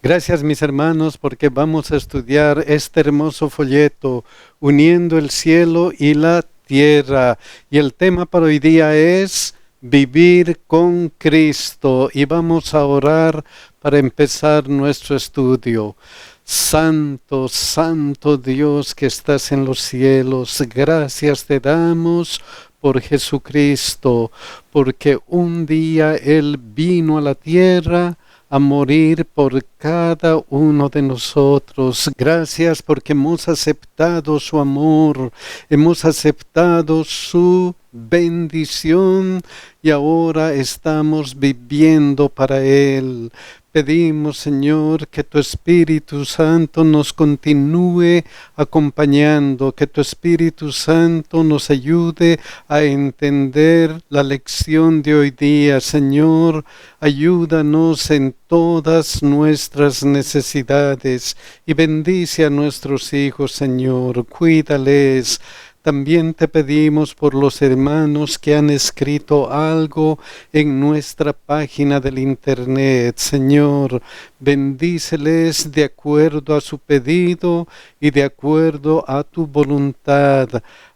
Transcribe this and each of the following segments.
Gracias, mis hermanos, porque vamos a estudiar este hermoso folleto, Uniendo el cielo y la tierra. Y el tema para hoy día es vivir con Cristo. Y vamos a orar para empezar nuestro estudio. Santo, santo Dios que estás en los cielos, gracias te damos por Jesucristo, porque un día Él vino a la tierra a morir por cada uno de nosotros. Gracias porque hemos aceptado su amor, hemos aceptado su bendición y ahora estamos viviendo para Él. Pedimos, Señor, que tu Espíritu Santo nos continúe acompañando, que tu Espíritu Santo nos ayude a entender la lección de hoy día. Señor, ayúdanos en todas nuestras necesidades y bendice a nuestros hijos, Señor. Cuídales. También te pedimos por los hermanos que han escrito algo en nuestra página del internet. Señor, bendíceles de acuerdo a su pedido y de acuerdo a tu voluntad.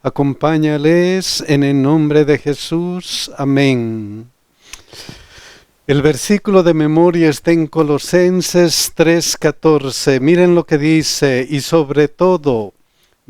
Acompáñales en el nombre de Jesús. Amén. El versículo de memoria está en Colosenses 3:14. Miren lo que dice: y sobre todo,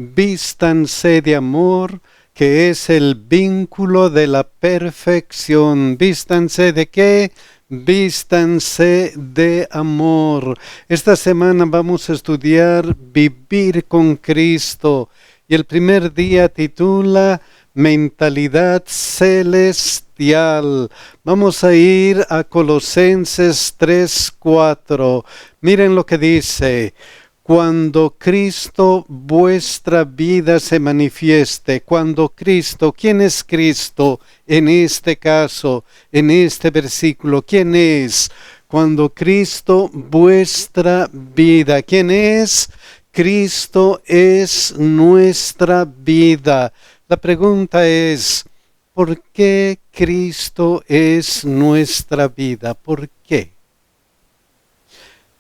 vístanse de amor, que es el vínculo de la perfección. ¿Vístanse de qué? Vístanse de amor. Esta semana vamos a estudiar vivir con Cristo. Y el primer día titula Mentalidad Celestial. Vamos a ir a Colosenses 3:4. Miren lo que dice: cuando Cristo vuestra vida se manifieste. Cuando Cristo, ¿quién es Cristo en este caso, en este versículo? ¿Quién es? Cuando Cristo vuestra vida. ¿Quién es? Cristo es nuestra vida. La pregunta es, ¿por qué Cristo es nuestra vida? ¿Por qué?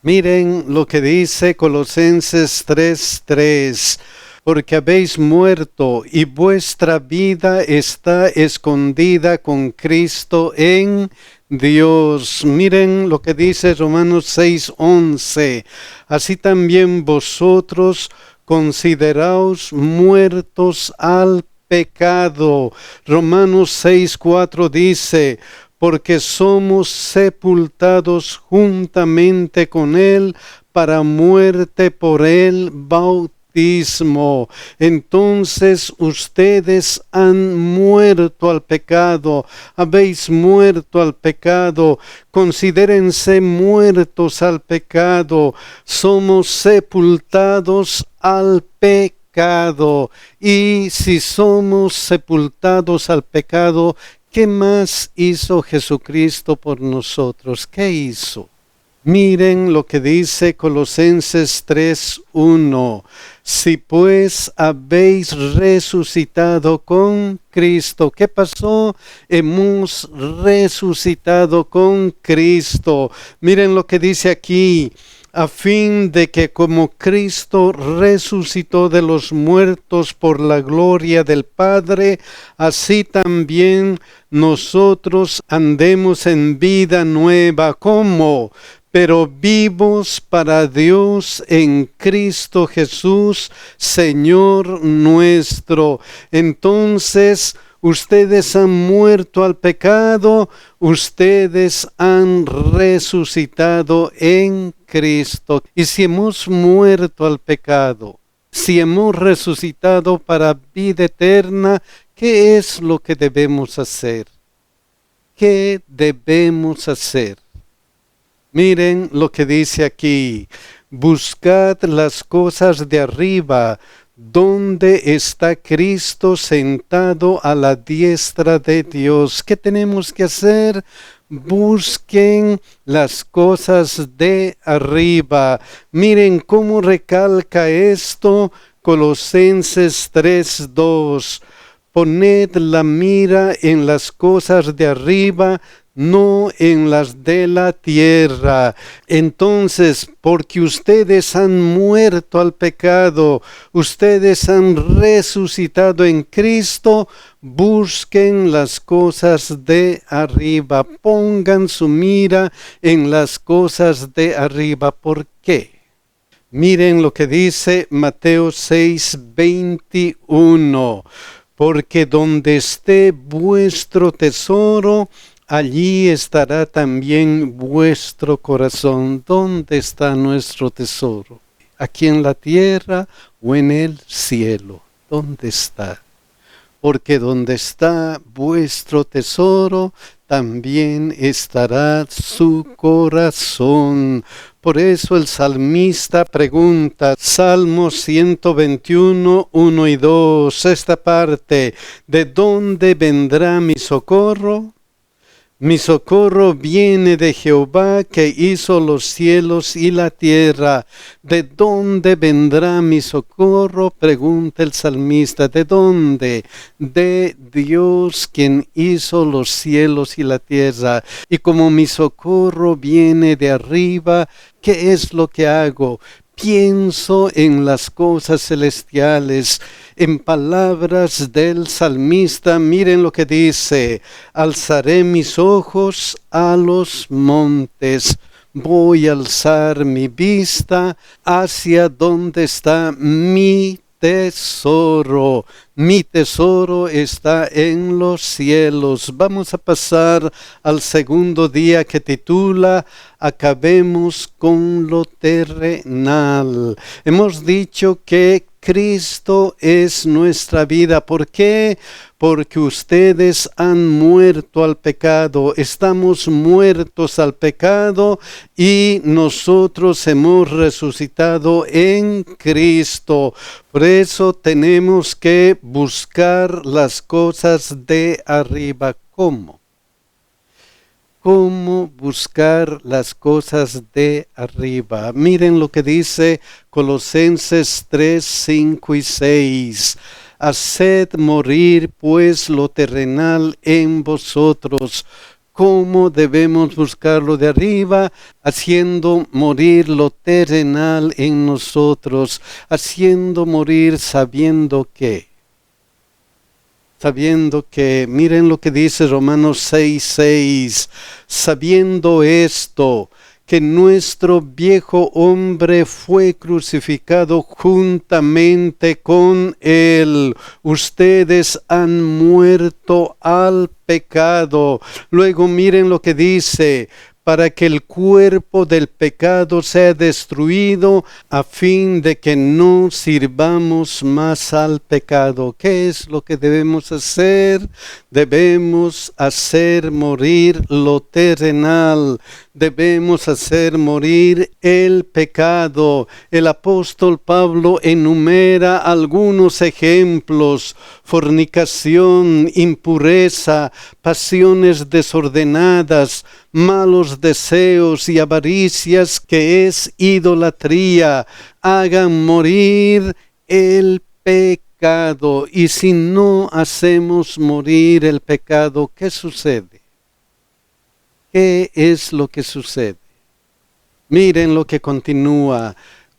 Miren lo que dice Colosenses 3:3, porque habéis muerto y vuestra vida está escondida con Cristo en Dios. Miren lo que dice Romanos 6:11, así también vosotros consideraos muertos al pecado. Romanos 6:4 dice: porque somos sepultados juntamente con Él para muerte por el bautismo. Entonces ustedes han muerto al pecado, habéis muerto al pecado. Considérense muertos al pecado. Somos sepultados al pecado. Y si somos sepultados al pecado, ¿qué más hizo Jesucristo por nosotros? ¿Qué hizo? Miren lo que dice Colosenses 3:1. Si pues habéis resucitado con Cristo. ¿Qué pasó? Hemos resucitado con Cristo. Miren lo que dice aquí: a fin de que como Cristo resucitó de los muertos por la gloria del Padre, así también nosotros andemos en vida nueva. ¿Cómo? Pero vivos para Dios en Cristo Jesús, Señor nuestro. Entonces, ustedes han muerto al pecado, ustedes han resucitado en Cristo. Y si hemos muerto al pecado, si hemos resucitado para vida eterna, ¿qué es lo que debemos hacer? ¿Qué debemos hacer? Miren lo que dice aquí: buscad las cosas de arriba, donde está Cristo sentado a la diestra de Dios. ¿Qué tenemos que hacer? Busquen las cosas de arriba. Miren cómo recalca esto Colosenses 3:2. Poned la mira en las cosas de arriba, no en las de la tierra. Entonces, porque ustedes han muerto al pecado, ustedes han resucitado en Cristo, busquen las cosas de arriba, pongan su mira en las cosas de arriba. ¿Por qué? Miren lo que dice Mateo 6:21. Porque donde esté vuestro tesoro, allí estará también vuestro corazón. ¿Dónde está nuestro tesoro? ¿Aquí en la tierra o en el cielo? ¿Dónde está? Porque donde está vuestro tesoro, también estará su corazón. Por eso el salmista pregunta, Salmo 121, 1 y 2, esta parte, ¿de dónde vendrá mi socorro? Mi socorro viene de Jehová que hizo los cielos y la tierra. ¿De dónde vendrá mi socorro? Pregunta el salmista. ¿De dónde? De Dios quien hizo los cielos y la tierra. Y como mi socorro viene de arriba, ¿qué es lo que hago? Pienso en las cosas celestiales, en palabras del salmista. Miren lo que dice, alzaré mis ojos a los montes, voy a alzar mi vista hacia donde está mi tesoro. Mi tesoro está en los cielos. Vamos a pasar al segundo día que titula Acabemos con lo terrenal. Hemos dicho que Cristo es nuestra vida. ¿Por qué? Porque ustedes han muerto al pecado. Estamos muertos al pecado y nosotros hemos resucitado en Cristo. Por eso tenemos que buscar las cosas de arriba. ¿Cómo? ¿Cómo buscar las cosas de arriba? Miren lo que dice Colosenses 3, 5 y 6. Haced morir pues lo terrenal en vosotros. ¿Cómo debemos buscarlo de arriba? Haciendo morir lo terrenal en nosotros. Haciendo morir sabiendo que. Miren lo que dice Romanos 6:6, sabiendo esto, que nuestro viejo hombre fue crucificado juntamente con él. Ustedes han muerto al pecado. Luego miren lo que dice, para que el cuerpo del pecado sea destruido, a fin de que no sirvamos más al pecado. ¿Qué es lo que debemos hacer? Debemos hacer morir lo terrenal. Debemos hacer morir el pecado. El apóstol Pablo enumera algunos ejemplos: fornicación, impureza, pasiones desordenadas, malos deseos y avaricias, que es idolatría. Hagan morir el pecado. Y si no hacemos morir el pecado, ¿qué sucede? ¿Qué es lo que sucede? Miren lo que continúa.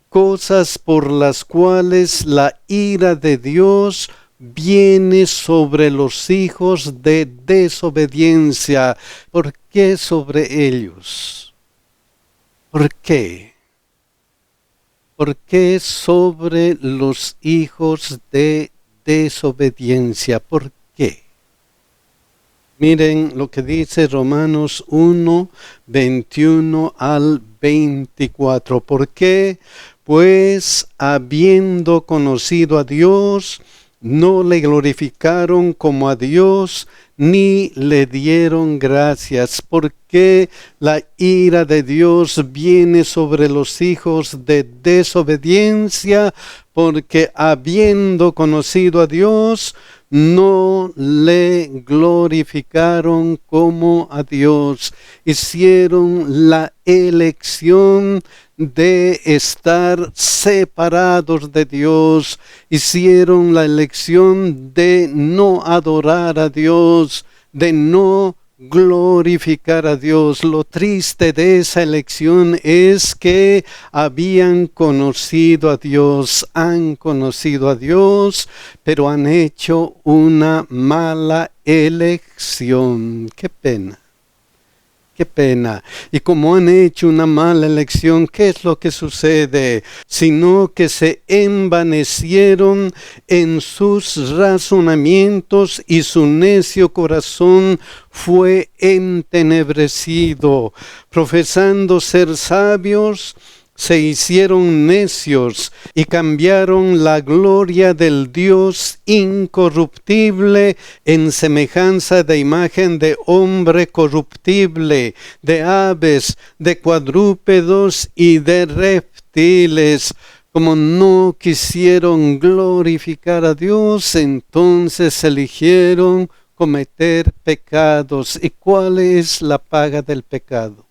Cosas por las cuales la ira de Dios viene sobre los hijos de desobediencia. ¿Por qué sobre ellos? ¿Por qué? ¿Por qué sobre los hijos de desobediencia? ¿Por qué? Miren lo que dice Romanos 1, 21 al 24. ¿Por qué? Pues habiendo conocido a Dios, no le glorificaron como a Dios, ni le dieron gracias, porque la ira de Dios viene sobre los hijos de desobediencia, porque habiendo conocido a Dios, no le glorificaron como a Dios. Hicieron la elección de estar separados de Dios. Hicieron la elección de no adorar a Dios, de no glorificar a Dios. Lo triste de esa elección es que habían conocido a Dios, han conocido a Dios, pero han hecho una mala elección. ¡Qué pena! ¡Qué pena! Y como han hecho una mala elección, ¿qué es lo que sucede? Sino que se envanecieron en sus razonamientos y su necio corazón fue entenebrecido. Profesando ser sabios, se hicieron necios y cambiaron la gloria del Dios incorruptible en semejanza de imagen de hombre corruptible, de aves, de cuadrúpedos y de reptiles. Como no quisieron glorificar a Dios, entonces eligieron cometer pecados. ¿Y cuál es la paga del pecado?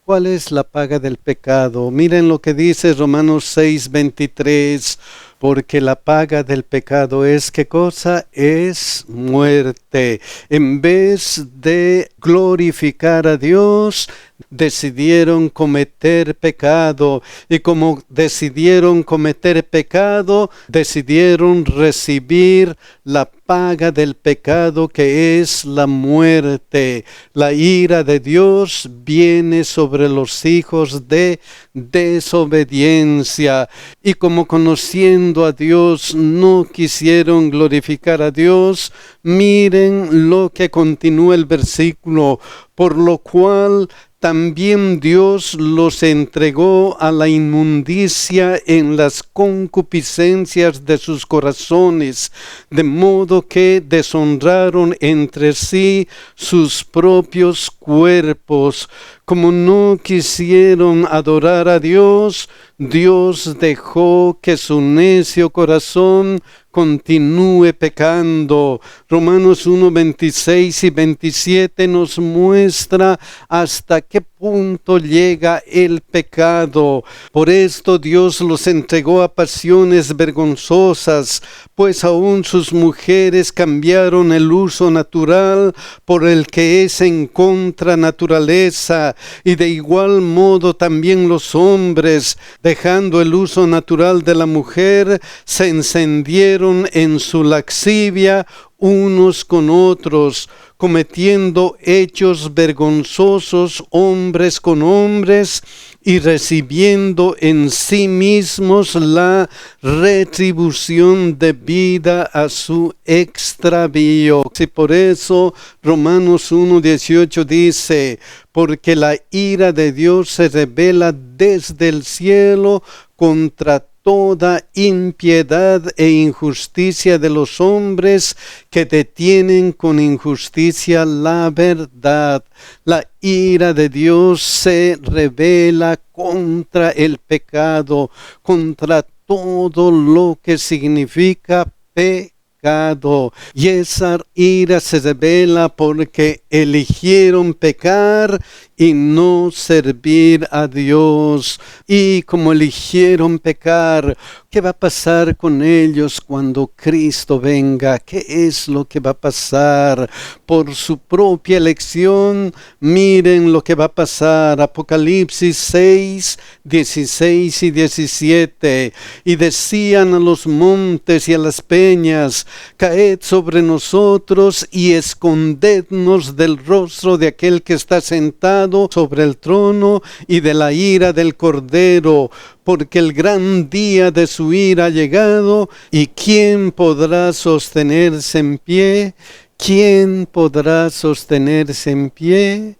¿Cuál es la paga del pecado? Miren lo que dice Romanos 6:23, porque la paga del pecado es, ¿qué cosa? Es muerte. En vez de glorificar a Dios, decidieron cometer pecado, y como decidieron cometer pecado, decidieron recibir la paga del pecado, que es la muerte. La ira de Dios viene sobre los hijos de desobediencia, y como conociendo a Dios no quisieron glorificar a Dios, miren lo que continúa el versículo, por lo cual también Dios los entregó a la inmundicia en las concupiscencias de sus corazones, de modo que deshonraron entre sí sus propios cuerpos. Como no quisieron adorar a Dios, Dios dejó que su necio corazón continúe pecando. Romanos 1:26 y 27 nos muestra hasta qué punto llega el pecado. Por esto Dios los entregó a pasiones vergonzosas, pues aún sus mujeres cambiaron el uso natural por el que es en contra naturaleza, y de igual modo también los hombres, dejando el uso natural de la mujer, se encendieron en su lascivia unos con otros, cometiendo hechos vergonzosos hombres con hombres, y recibiendo en sí mismos la retribución debida a su extravío. Y por eso Romanos 1:18 dice, porque la ira de Dios se revela desde el cielo contra toda impiedad e injusticia de los hombres que detienen con injusticia la verdad. La ira de Dios se revela contra el pecado, contra todo lo que significa pecado. Y esa ira se revela porque eligieron pecar y no servir a Dios. Y como eligieron pecar, ¿qué va a pasar con ellos cuando Cristo venga? ¿Qué es lo que va a pasar? Por su propia elección, miren lo que va a pasar. Apocalipsis 6:16 y 17. Y decían a los montes y a las peñas, caed sobre nosotros y escondednos del rostro de aquel que está sentado sobre el trono y de la ira del Cordero, porque el gran día de su ira ha llegado. ¿Y quién podrá sostenerse en pie? ¿Quién podrá sostenerse en pie?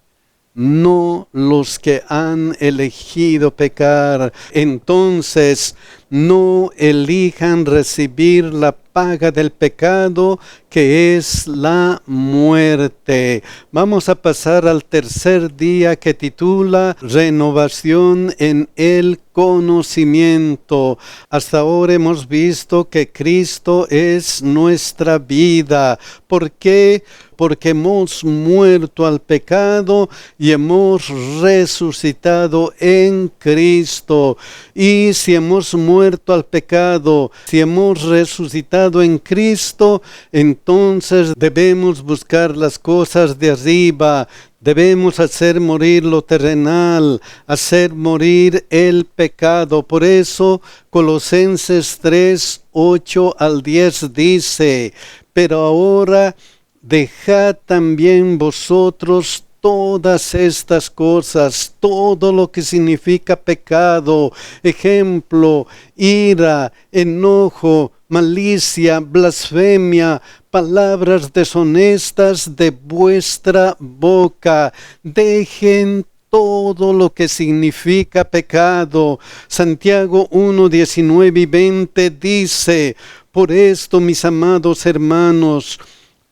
No los que han elegido pecar. Entonces, no elijan recibir la paga del pecado, que es la muerte. Vamos a pasar al tercer día, que titula Renovación en el conocimiento. Hasta ahora hemos visto que Cristo es nuestra vida. ¿Por qué? Porque hemos muerto al pecado y hemos resucitado en Cristo. Y si hemos muerto muerto al pecado, si hemos resucitado en Cristo, entonces debemos buscar las cosas de arriba. Debemos hacer morir lo terrenal, hacer morir el pecado. Por eso Colosenses 3, 8 al 10 dice: pero ahora dejad también vosotros todas estas cosas, todo lo que significa pecado, ejemplo, ira, enojo, malicia, blasfemia, palabras deshonestas de vuestra boca. Dejen todo lo que significa pecado. Santiago 1, 19 y 20 dice: por esto, mis amados hermanos,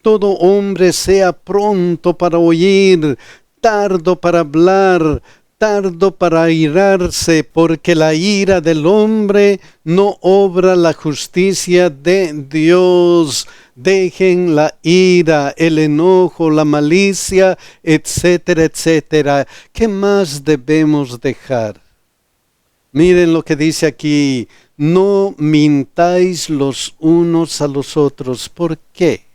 todo hombre sea pronto para oír, tardo para hablar, tardo para airarse, porque la ira del hombre no obra la justicia de Dios. Dejen la ira, el enojo, la malicia, etcétera, etcétera. ¿Qué más debemos dejar? Miren lo que dice aquí: no mintáis los unos a los otros. ¿Por qué?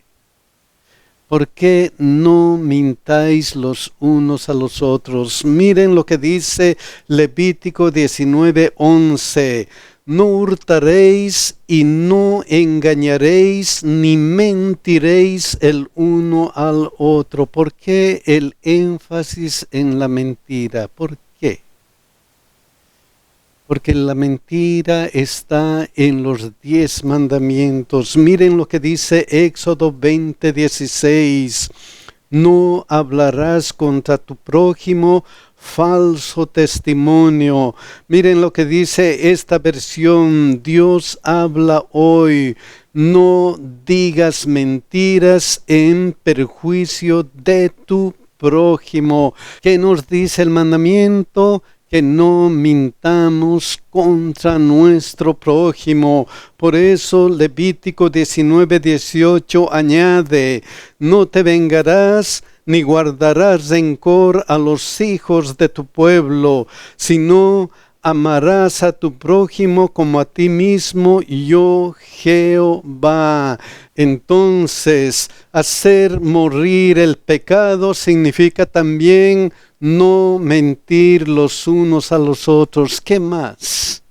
¿Por qué no mintáis los unos a los otros? Miren lo que dice Levítico 19:11. No hurtaréis y no engañaréis ni mentiréis el uno al otro. ¿Por qué el énfasis en la mentira? ¿Por qué? Porque la mentira está en los 10 mandamientos. Miren lo que dice Éxodo 20:16. No hablarás contra tu prójimo falso testimonio. Miren lo que dice esta versión: Dios habla hoy. No digas mentiras en perjuicio de tu prójimo. ¿Qué nos dice el mandamiento? Que no mintamos contra nuestro prójimo. Por eso Levítico 19:18 añade: no te vengarás ni guardarás rencor a los hijos de tu pueblo, sino amarás a tu prójimo como a ti mismo, yo Jehová. Entonces, hacer morir el pecado significa también no mentir los unos a los otros. ¿Qué más?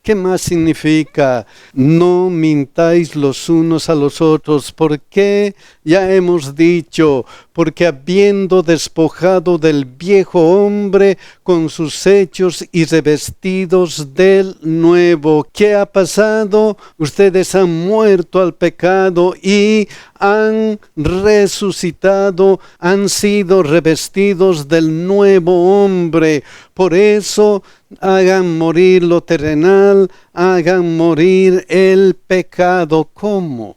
¿Qué más significa no mintáis los unos a los otros? ¿Por qué? Ya hemos dicho, porque habiendo despojado del viejo hombre con sus hechos y revestidos del nuevo. ¿Qué ha pasado? Ustedes han muerto al pecado y han resucitado, han sido revestidos del nuevo hombre. Por eso, hagan morir lo terrenal, hagan morir el pecado. ¿Cómo?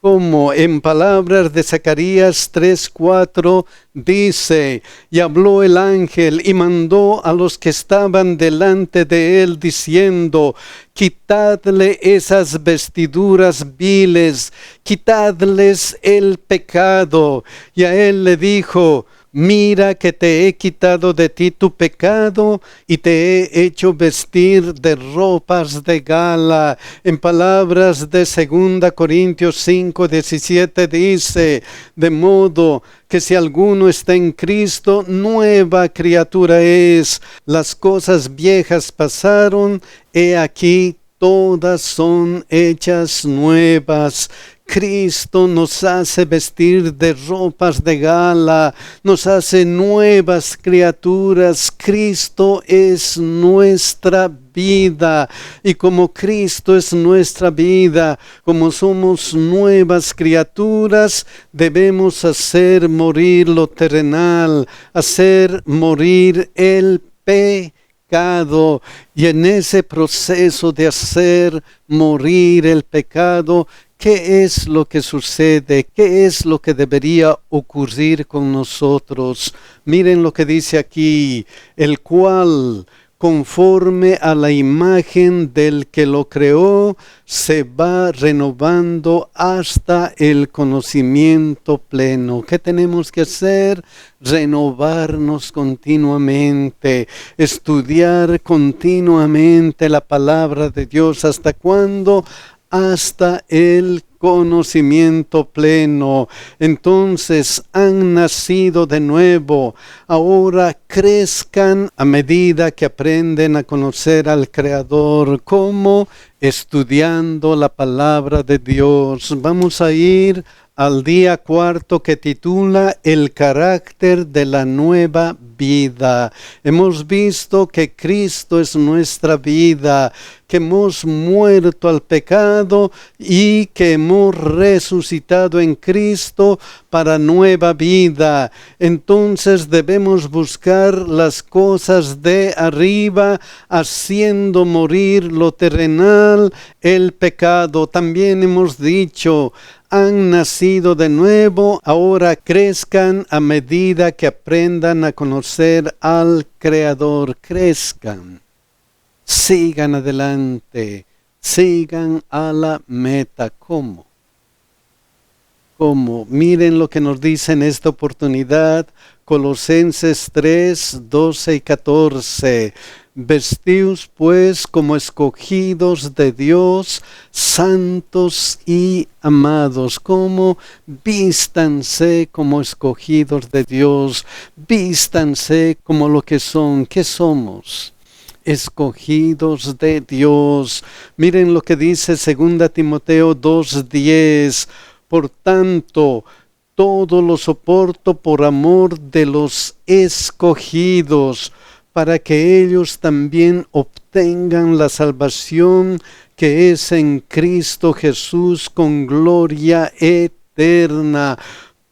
Como en palabras de Zacarías 3:4 dice: y habló el ángel y mandó a los que estaban delante de él diciendo: quitadle esas vestiduras viles, quitadles el pecado. Y a él le dijo: mira que te he quitado de ti tu pecado y te he hecho vestir de ropas de gala. En palabras de 2 Corintios 5:17 dice: de modo que si alguno está en Cristo, nueva criatura es. Las cosas viejas pasaron, he aquí todas son hechas nuevas. Cristo nos hace vestir de ropas de gala, nos hace nuevas criaturas. Cristo es nuestra vida, y como Cristo es nuestra vida, como somos nuevas criaturas, debemos hacer morir lo terrenal, hacer morir el pecado. Y en ese proceso de hacer morir el pecado, ¿qué es lo que sucede? ¿Qué es lo que debería ocurrir con nosotros? Miren lo que dice aquí: el cual, conforme a la imagen del que lo creó, se va renovando hasta el conocimiento pleno. ¿Qué tenemos que hacer? Renovarnos continuamente, estudiar continuamente la palabra de Dios. ¿Hasta cuándo? Hasta el conocimiento pleno. Entonces han nacido de nuevo. Ahora crezcan a medida que aprenden a conocer al Creador. ¿Cómo? Estudiando la palabra de Dios. Vamos a ir al día 4 que titula El carácter de la nueva vida. Hemos visto que Cristo es nuestra vida, que hemos muerto al pecado y que hemos resucitado en Cristo para nueva vida. Entonces debemos buscar las cosas de arriba, haciendo morir lo terrenal, el pecado. También hemos dicho, han nacido de nuevo, ahora crezcan a medida que aprendan a conocer al Creador. Crezcan, sigan adelante, sigan a la meta. ¿Cómo? ¿Cómo? Miren lo que nos dice en esta oportunidad Colosenses 3, 12 y 14. Vestíos pues como escogidos de Dios, santos y amados. Como vístanse como escogidos de Dios, vístanse como lo que son. ¿Qué somos? Escogidos de Dios. Miren lo que dice 2 Timoteo 2:10. Por tanto, todo lo soporto por amor de los escogidos, para que ellos también obtengan la salvación que es en Cristo Jesús con gloria eterna.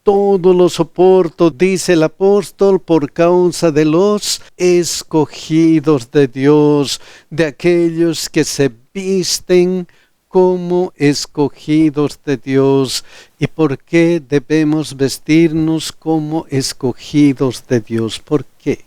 Todo lo soporto, dice el apóstol, por causa de los escogidos de Dios, de aquellos que se visten como escogidos de Dios. ¿Y por qué debemos vestirnos como escogidos de Dios? ¿Por qué?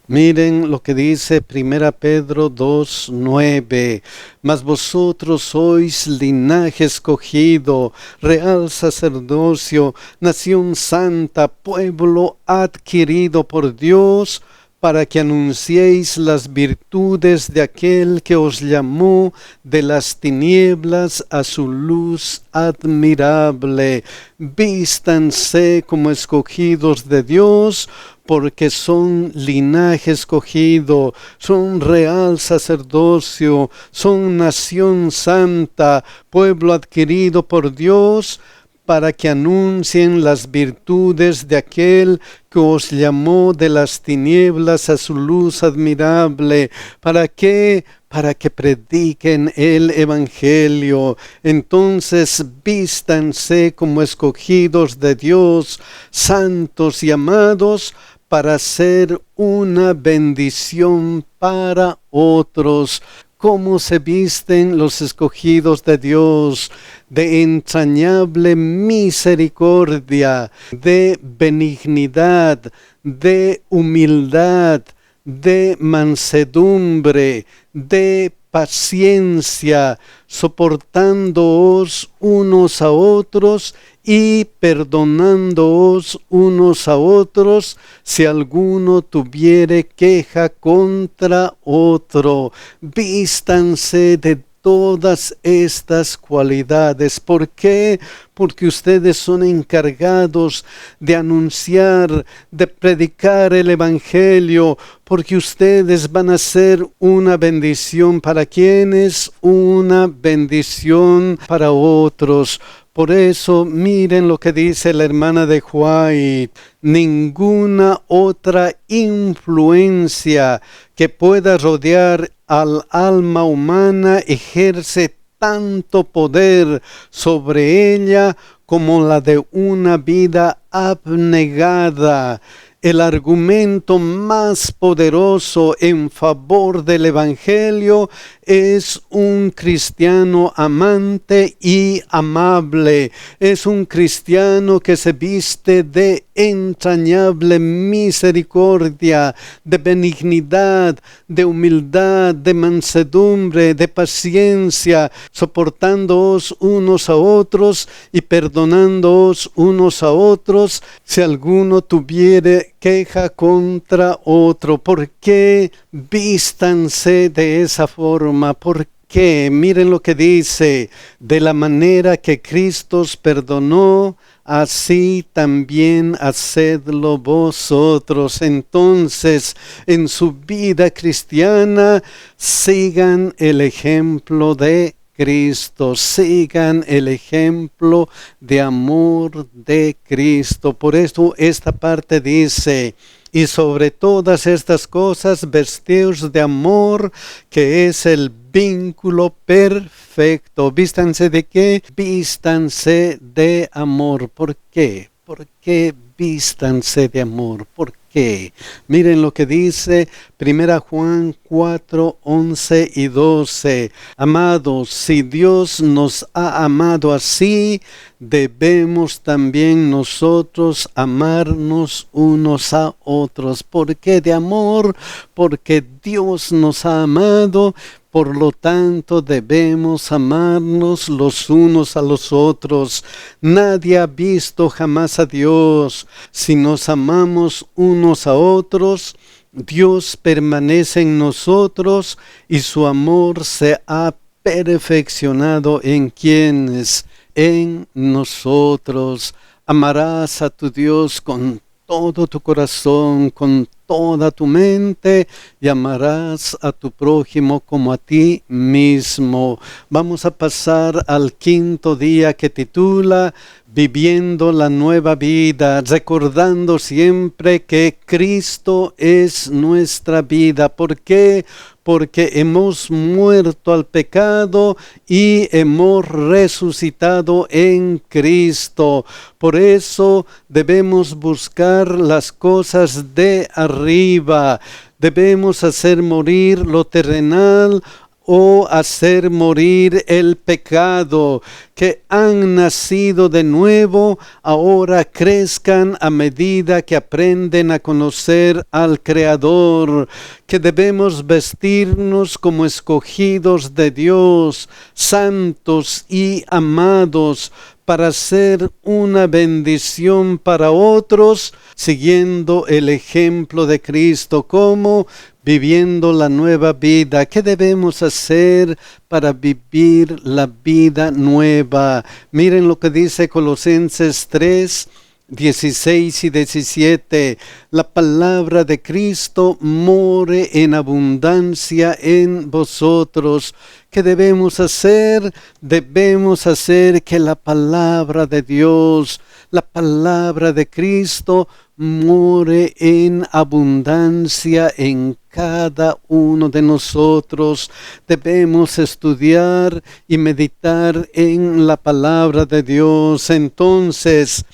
Miren lo que dice 1 Pedro 2:9. Mas vosotros sois linaje escogido, real sacerdocio, nación santa, pueblo adquirido por Dios, para que anunciéis las virtudes de aquel que os llamó de las tinieblas a su luz admirable. Vístanse como escogidos de Dios, porque son linaje escogido, son real sacerdocio, son nación santa, pueblo adquirido por Dios, para que anuncien las virtudes de aquel que os llamó de las tinieblas a su luz admirable. ¿Para qué? Para que prediquen el Evangelio. Entonces vístanse como escogidos de Dios, santos y amados, para ser una bendición para otros. ¿Cómo se visten los escogidos de Dios? De entrañable misericordia, de benignidad, de humildad, de mansedumbre, de paciencia, soportándoos unos a otros y perdonándoos unos a otros, si alguno tuviere queja contra otro. Vístanse de todas estas cualidades. ¿Por qué? Porque ustedes son encargados de anunciar, de predicar el Evangelio, porque ustedes van a ser una bendición para quienes, una bendición para otros. Por eso, miren lo que dice la hermana de White: ninguna otra influencia que pueda rodear al alma humana ejerce tanto poder sobre ella como la de una vida abnegada. El argumento más poderoso en favor del Evangelio es un cristiano amante y amable. Es un cristiano que se viste de entrañable misericordia, de benignidad, de humildad, de mansedumbre, de paciencia, soportándoos unos a otros y perdonándoos unos a otros, si alguno tuviere queja contra otro. ¿Por qué vístanse de esa forma? ¿Por qué? Miren lo que dice: de la manera que Cristo os perdonó, así también hacedlo vosotros. Entonces, en su vida cristiana, sigan el ejemplo de Cristo, sigan el ejemplo de amor de Cristo. Por eso esta parte dice: y sobre todas estas cosas vestíos de amor, que es el vínculo perfecto. ¿Vístanse de qué? Vístanse de amor. ¿Por qué? ¿Por qué vístanse de amor? ¿Por qué? Miren lo que dice 1 Juan 4, 11 y 12. Amados, si Dios nos ha amado así, debemos también nosotros amarnos unos a otros. ¿Por qué de amor? Porque Dios nos ha amado. Por lo tanto, debemos amarnos los unos a los otros. Nadie ha visto jamás a Dios. Si nos amamos unos a otros, Dios permanece en nosotros y su amor se ha perfeccionado en quienes, en nosotros. Amarás a tu Dios con todo tu corazón, con toda tu mente, y amarás a tu prójimo como a ti mismo. Vamos a pasar al quinto día, que titula Viviendo la nueva vida, recordando siempre que Cristo es nuestra vida. ¿Por qué? Porque hemos muerto al pecado y hemos resucitado en Cristo. Por eso debemos buscar las cosas de arriba. Debemos hacer morir lo terrenal o hacer morir el pecado. Que han nacido de nuevo, ahora crezcan a medida que aprenden a conocer al Creador. Que debemos vestirnos como escogidos de Dios, santos y amados, para ser una bendición para otros, siguiendo el ejemplo de Cristo. ¿Cómo? Viviendo la nueva vida. ¿Qué debemos hacer para vivir la vida nueva? Miren lo que dice Colosenses 3, 16 y 17. La palabra de Cristo more en abundancia en vosotros. ¿Qué debemos hacer? Debemos hacer que la palabra de Dios, la palabra de Cristo, more en abundancia en cada uno de nosotros. Debemos estudiar y meditar en la palabra de Dios. Entonces,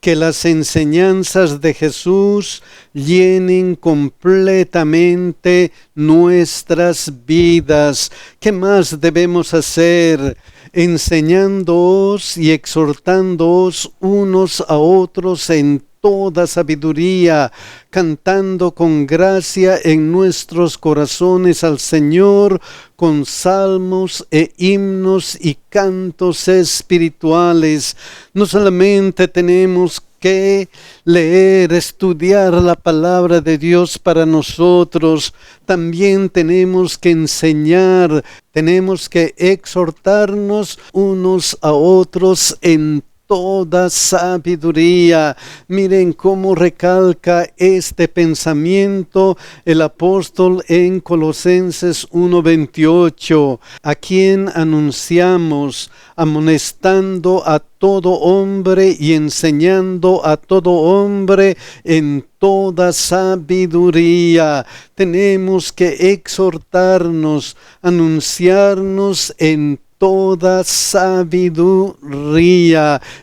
que las enseñanzas de Jesús llenen completamente nuestras vidas. ¿Qué más debemos hacer? Enseñándoos y exhortándoos unos a otros en toda sabiduría, cantando con gracia en nuestros corazones al Señor, con salmos e himnos y cantos espirituales. No solamente tenemos que leer, estudiar la palabra de Dios para nosotros, también tenemos que enseñar, tenemos que exhortarnos unos a otros en toda sabiduría. Miren cómo recalca este pensamiento el apóstol en Colosenses 1:28, a quien anunciamos, amonestando a todo hombre y enseñando a todo hombre en toda sabiduría. Tenemos que exhortarnos, anunciarnos en toda sabiduría.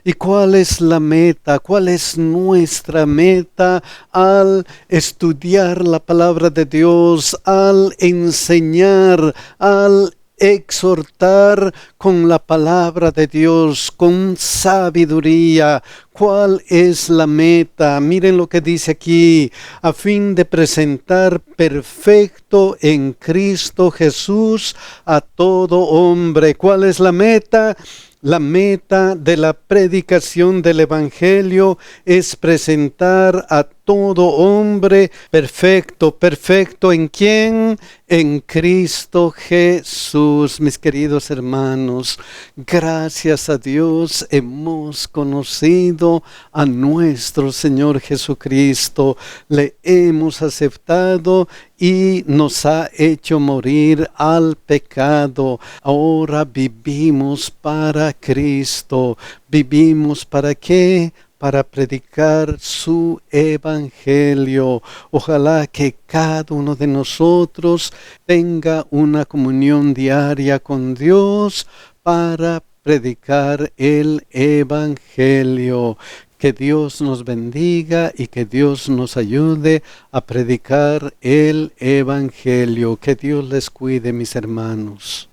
¿Y cuál es la meta? ¿Cuál es nuestra meta al estudiar la palabra de Dios, al enseñar, al exhortar con la palabra de Dios, con sabiduría. ¿Cuál es la meta? Miren lo que dice aquí: a fin de presentar perfecto en Cristo Jesús a todo hombre. ¿Cuál es la meta? La meta de la predicación del Evangelio es presentar a todo hombre perfecto. ¿Perfecto en quién? En Cristo Jesús. Mis queridos hermanos, gracias a Dios hemos conocido a nuestro Señor Jesucristo. Le hemos aceptado y nos ha hecho morir al pecado. Ahora vivimos para Cristo. ¿Vivimos para qué? Para predicar su evangelio. Ojalá que cada uno de nosotros tenga una comunión diaria con Dios para predicar el evangelio. Que Dios nos bendiga y que Dios nos ayude a predicar el evangelio. Que Dios les cuide, mis hermanos.